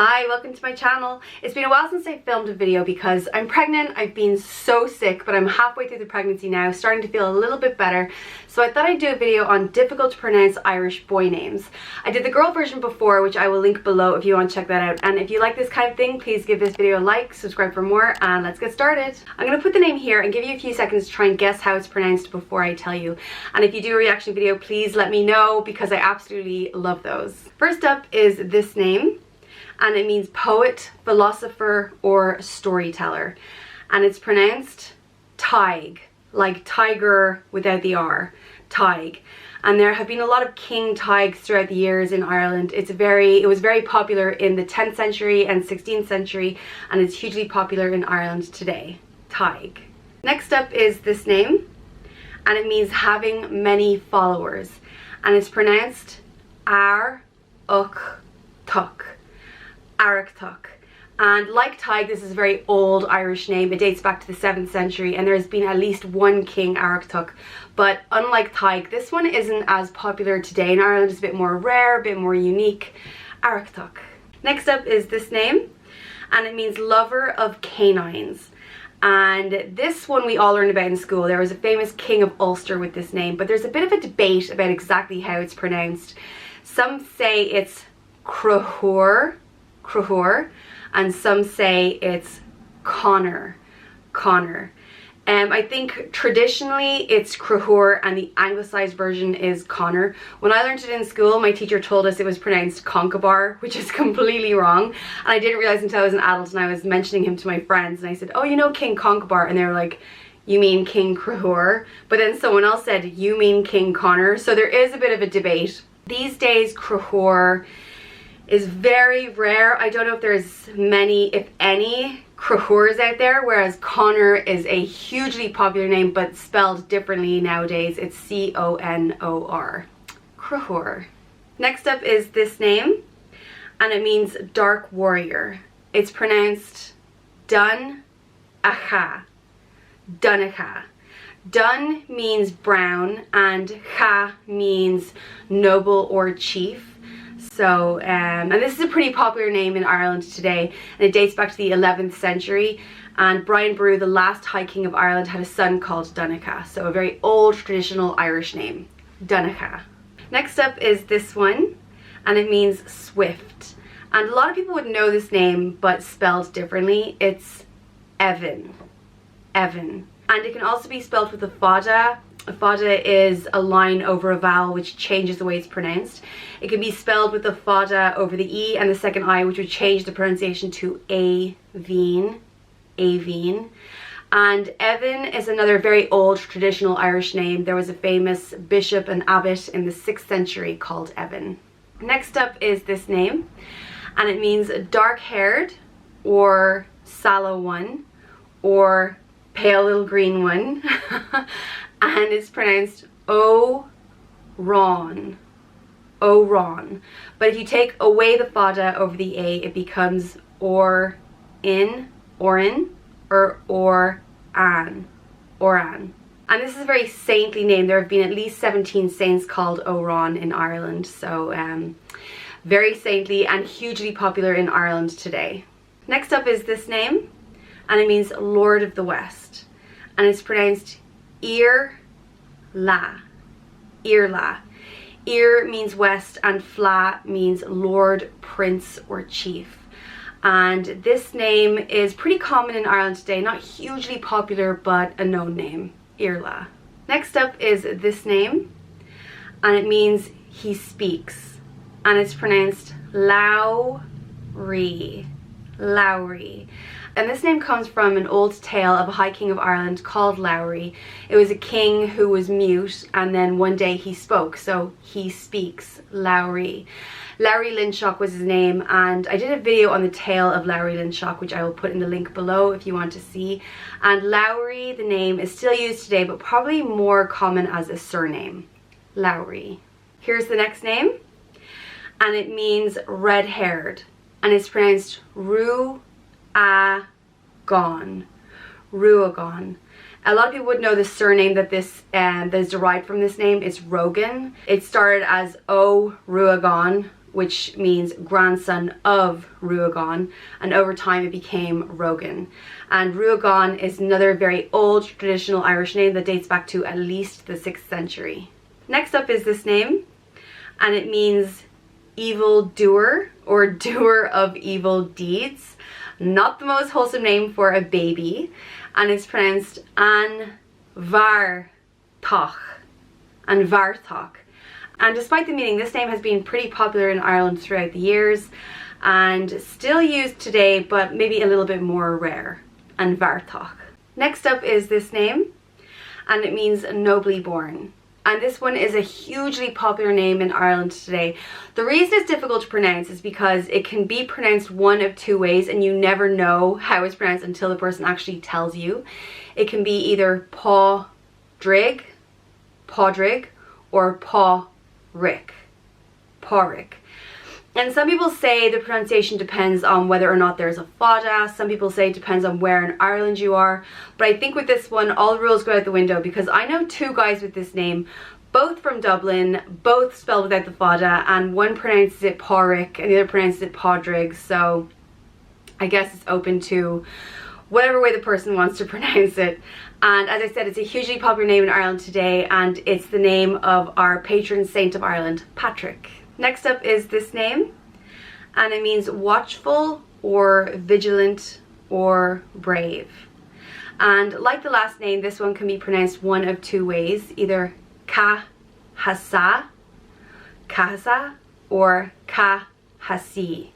Hi, welcome to my channel. It's been a while since I filmed a video because I'm pregnant. I've been so sick, but I'm halfway through the pregnancy now, starting to feel a little bit better. So I thought I'd do a video on difficult to pronounce Irish boy names. I did the girl version before, which I will link below if you want to check that out. And if you like this kind of thing, please give this video a like, subscribe for more, and let's get started. I'm going to put the name here and give you a few seconds to try and guess how it's pronounced before I tell you. And if you do a reaction video, please let me know because I absolutely love those. First up is this name. And it means poet, philosopher, or storyteller. And it's pronounced Tadhg, like tiger without the R, Tadhg. And there have been a lot of King Tadhgs throughout the years in Ireland. It was very popular in the 10th century and 16th century, and it's hugely popular in Ireland today, Tadhg. Next up is this name, and it means having many followers. And it's pronounced Ar Uch Tuck. Arachtuck. And like Tadhg, this is a very old Irish name. It dates back to the 7th century and there's been at least one King Arachtuck. But unlike Tadhg, this one isn't as popular today in Ireland. It's a bit more rare, a bit more unique. Arachtuck. Next up is this name, and it means lover of canines. And this one we all learned about in school. There was a famous King of Ulster with this name, but there's a bit of a debate about exactly how it's pronounced. Some say it's Cruthor, and some say it's Connor. I think traditionally it's Cruthor and the anglicized version is Connor. When I learned it in school, my teacher told us it was pronounced Conchobar, which is completely wrong. And I didn't realize until I was an adult and I was mentioning him to my friends and I said, oh, you know King Conchobar? And they were like, you mean King Cruthor? But then someone else said, you mean King Connor? So there is a bit of a debate. These days, Cruthor is very rare. I don't know if there's many, if any, Cruthors out there, whereas Connor is a hugely popular name but spelled differently nowadays. It's C-O-N-O-R. Cruthor. Next up is this name, and it means dark warrior. It's pronounced Dun-Acha. Dun-Acha. Dun means brown and Cha means noble or chief. So, and this is a pretty popular name in Ireland today, and it dates back to the 11th century. And Brian Boru, the last High King of Ireland, had a son called Dun-Acha, so a very old traditional Irish name, Dun-Acha. Next up is this one, and it means swift. And a lot of people would know this name, but spelled differently. It's Evan. Evan. And it can also be spelled with a fada. A fada is a line over a vowel which changes the way it's pronounced. It can be spelled with the fada over the E and the second I, which would change the pronunciation to Aveen. Aveen. And Evan is another very old traditional Irish name. There was a famous bishop and abbot in the 6th century called Evan. Next up is this name, and it means dark-haired or sallow one or pale little green one. And it's pronounced O-Ron. O-Ron. But if you take away the fada over the A, it becomes Or-in, Orin, or Or-an, Oran. And this is a very saintly name. There have been at least 17 saints called O-Ron in Ireland. So very saintly and hugely popular in Ireland today. Next up is this name, and it means Lord of the West. And it's pronounced Ir-la. Ir-la. Ir means west and Fla means lord, prince, or chief. And this name is pretty common in Ireland today, not hugely popular, but a known name, Ir-la. Next up is this name, and it means he speaks. And it's pronounced Lowry. Lowry. And this name comes from an old tale of a High King of Ireland called Lowry. It was a king who was mute, and then one day he spoke, so he speaks, Lowry. Lowry Linshock was his name, and I did a video on the tale of Lowry Linshock, which I will put in the link below if you want to see. And Lowry, the name, is still used today, but probably more common as a surname, Lowry. Here's the next name, and it means red-haired, and it's pronounced Ruagon. Ruagon. A lot of people would know the surname that that is derived from this name is Rogan. It started as O Ruagon, which means grandson of Ruagan, and over time it became Rogan. And Ruagan is another very old traditional Irish name that dates back to at least the 6th century. Next up is this name, and it means evil doer or doer of evil deeds. Not the most wholesome name for a baby, and it's pronounced An Bhartach. An Bhartach. And despite the meaning, this name has been pretty popular in Ireland throughout the years and still used today, but maybe a little bit more rare. An Bhartach. Next up is this name, and it means nobly born. And this one is a hugely popular name in Ireland today. The reason it's difficult to pronounce is because it can be pronounced one of two ways, and you never know how it's pronounced until the person actually tells you. It can be either Pádraig, or Páric. And some people say the pronunciation depends on whether or not there's a fada. Some people say it depends on where in Ireland you are. But I think with this one, all the rules go out the window, because I know two guys with this name, both from Dublin, both spelled without the fada, and one pronounces it Páric and the other pronounces it Pádraig. So I guess it's open to whatever way the person wants to pronounce it. And as I said, it's a hugely popular name in Ireland today, and it's the name of our patron saint of Ireland, Patrick. Next up is this name, and it means watchful or vigilant or brave. And like the last name, this one can be pronounced one of two ways, either Cahasa or Cahasi.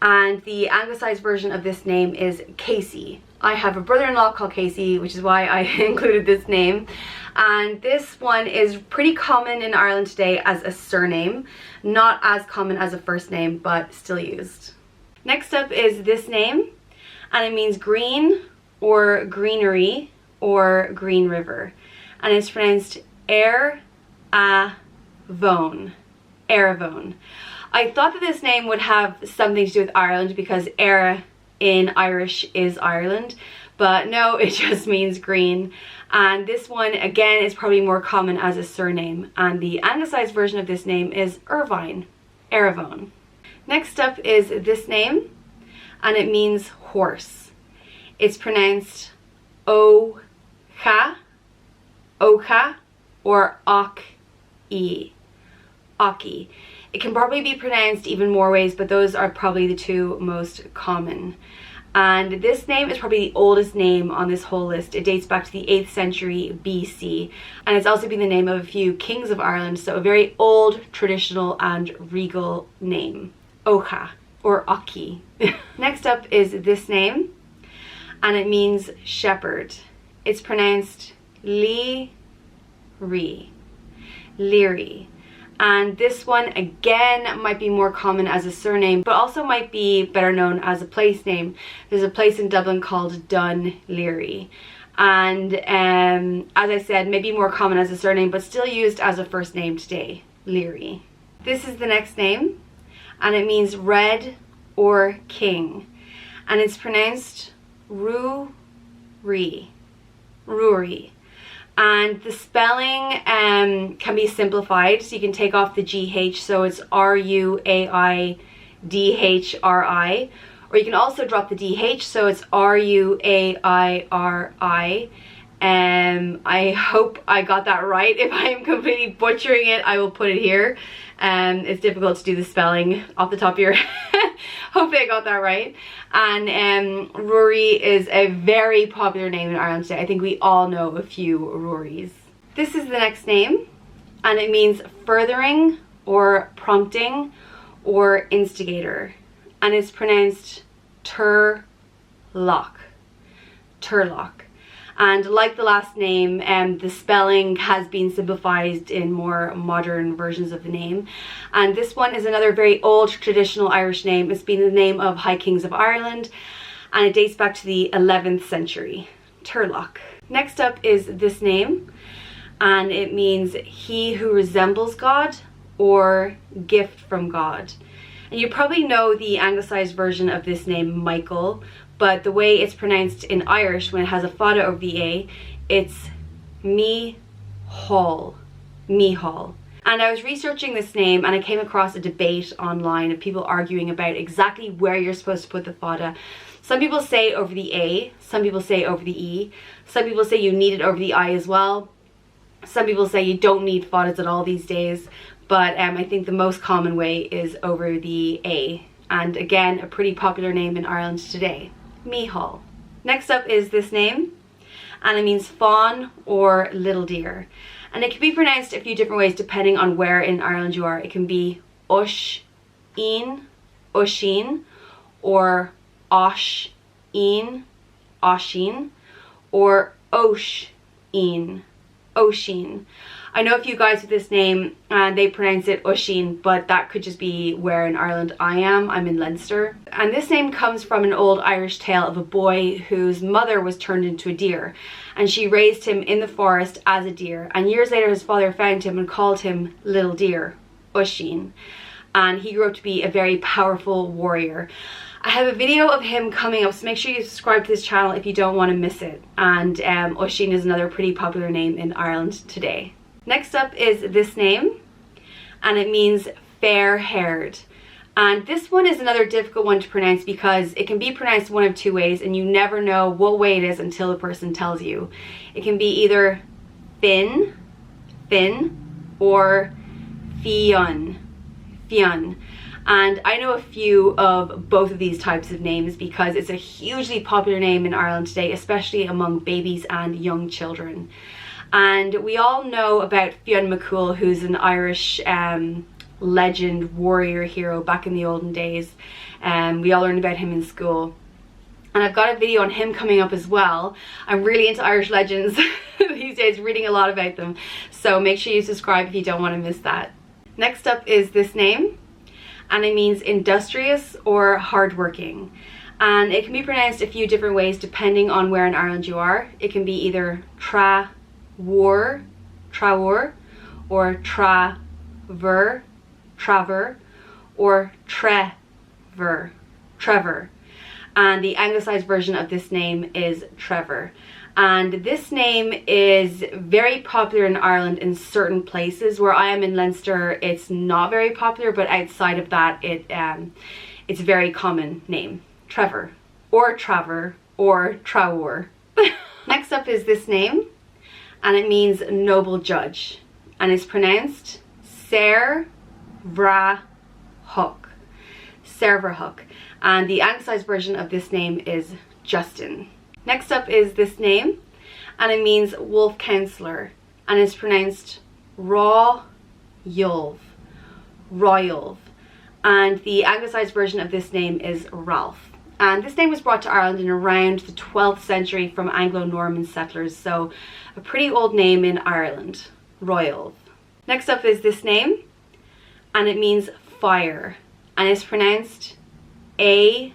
And the anglicized version of this name is Casey. I have a brother-in-law called Casey, which is why I included this name. And this one is pretty common in Ireland today as a surname, not as common as a first name, but still used. Next up is this name, and it means green or greenery or green river. And it's pronounced Air-a-Vone. Air-a-Vone. I thought that this name would have something to do with Ireland because Éire in Irish is Ireland, but no, it just means green. And this one again is probably more common as a surname, and the anglicized version of this name is Irvine, Air-a-Vone. Next up is this name, and it means horse. It's pronounced Ocha, or Och-e. Aki. It can probably be pronounced even more ways, but those are probably the two most common. And this name is probably the oldest name on this whole list. It dates back to the 8th century BC, and it's also been the name of a few kings of Ireland, so a very old, traditional and regal name. Ocha or Aki. Next up is this name, and it means shepherd. It's pronounced Leary. And this one again might be more common as a surname, but also might be better known as a place name. There's a place in Dublin called Dun Leary, and as I said, maybe more common as a surname, but still used as a first name today, Leary. This is the next name, and it means red or king, and it's pronounced Ruairí. And the spelling can be simplified, so you can take off the GH, so it's Ruaidhri, or you can also drop the DH, so it's Ruairi. I hope I got that right. If I am completely butchering it, I will put it here. It's difficult to do the spelling off the top of your head. Hopefully I got that right. And Rory is a very popular name in Ireland today. I think we all know a few Rorys. This is the next name, and it means furthering or prompting or instigator, and it's pronounced Turlock. And like the last name, the spelling has been simplified in more modern versions of the name. And this one is another very old traditional Irish name. It's been the name of High Kings of Ireland, and it dates back to the 11th century, Turlock. Next up is this name, and it means he who resembles God or gift from God. And you probably know the anglicized version of this name, Michael, but the way it's pronounced in Irish when it has a fada over the A, it's Mihal. And I was researching this name and I came across a debate online of people arguing about exactly where you're supposed to put the fada. Some people say over the A, some people say over the E, some people say you need it over the I as well. Some people say you don't need fadas at all these days, but I think the most common way is over the A. And again, a pretty popular name in Ireland today, Micheál. Next up is this name, and it means fawn or little deer. And it can be pronounced a few different ways depending on where in Ireland you are. It can be Ush-een, Usheen, or Osh-een, Osheen, or Osh-een, Osheen. I know a few guys with this name and they pronounce it Usheen, but that could just be where in Ireland I am. I'm in Leinster. And this name comes from an old Irish tale of a boy whose mother was turned into a deer, and she raised him in the forest as a deer. And years later his father found him and called him Little Deer, Usheen. And he grew up to be a very powerful warrior. I have a video of him coming up, so make sure you subscribe to this channel if you don't want to miss it. And Usheen is another pretty popular name in Ireland today. Next up is this name, and it means fair-haired. And this one is another difficult one to pronounce because it can be pronounced one of two ways and you never know what way it is until the person tells you. It can be either Finn, or Fionn, Fionn. And I know a few of both of these types of names because it's a hugely popular name in Ireland today, especially among babies and young children. And we all know about Fionn McCool, who's an Irish legend, warrior hero back in the olden days. We all learned about him in school. And I've got a video on him coming up as well. I'm really into Irish legends these days, reading a lot about them. So make sure you subscribe if you don't want to miss that. Next up is this name, and it means industrious or hardworking. And it can be pronounced a few different ways depending on where in Ireland you are. It can be either Trawer, or Traver, or Trevor. And the anglicized version of this name is Trevor. And this name is very popular in Ireland in certain places. Where I am in Leinster, it's not very popular, but outside of that, it's a very common name. Trevor, or Traver, or Trawer. Next up is this name, and it means noble judge, and it's pronounced Saor Bhreá Thuc, Serverhook, and the anglicized version of this name is Justin. Next up is this name, and it means wolf counselor, and it's pronounced Royulv, and the anglicized version of this name is Ralph. And this name was brought to Ireland in around the 12th century from Anglo-Norman settlers, so a pretty old name in Ireland, Royulv. Next up is this name, and it means fire, and it's pronounced Aon,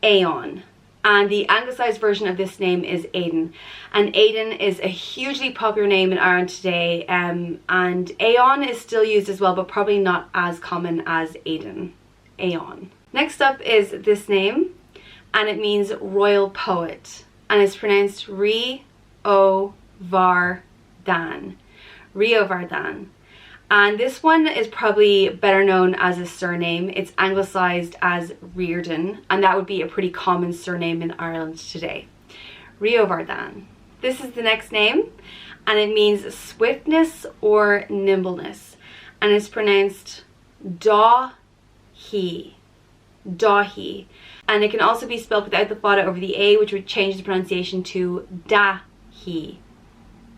Aon. And the anglicized version of this name is Aidan. And Aidan is a hugely popular name in Ireland today, and Aon is still used as well, but probably not as common as Aidan, Aon. Next up is this name, and it means royal poet, and it's pronounced Riovardhan, Riovardhan. And this one is probably better known as a surname. It's anglicized as Reardon, and that would be a pretty common surname in Ireland today. Riovardhan. This is the next name, and it means swiftness or nimbleness, and it's pronounced Dahi, Dahi. And it can also be spelled without the fada over the A, which would change the pronunciation to Dahi,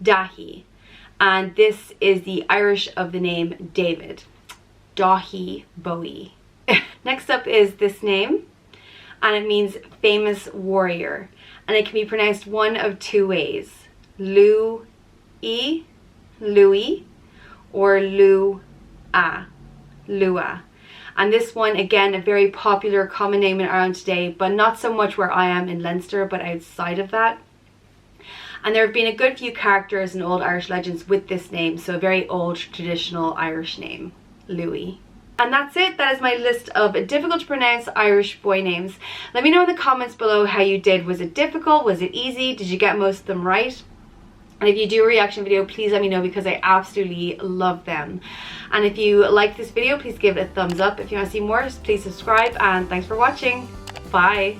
Dahi. And this is the Irish of the name David, Dahi Bowie. Next up is this name, and it means famous warrior, and it can be pronounced one of two ways, Louis, or Lua, Lua. And this one, again, a very popular common name in Ireland today, but not so much where I am in Leinster, but outside of that. And there have been a good few characters in old Irish legends with this name, so a very old traditional Irish name, Louis. And that's it. That is my list of difficult to pronounce Irish boy names. Let me know in the comments below how you did. Was it difficult? Was it easy? Did you get most of them right? And if you do a reaction video, please let me know because I absolutely love them. And if you like this video, please give it a thumbs up. If you want to see more, please subscribe, and thanks for watching. Bye.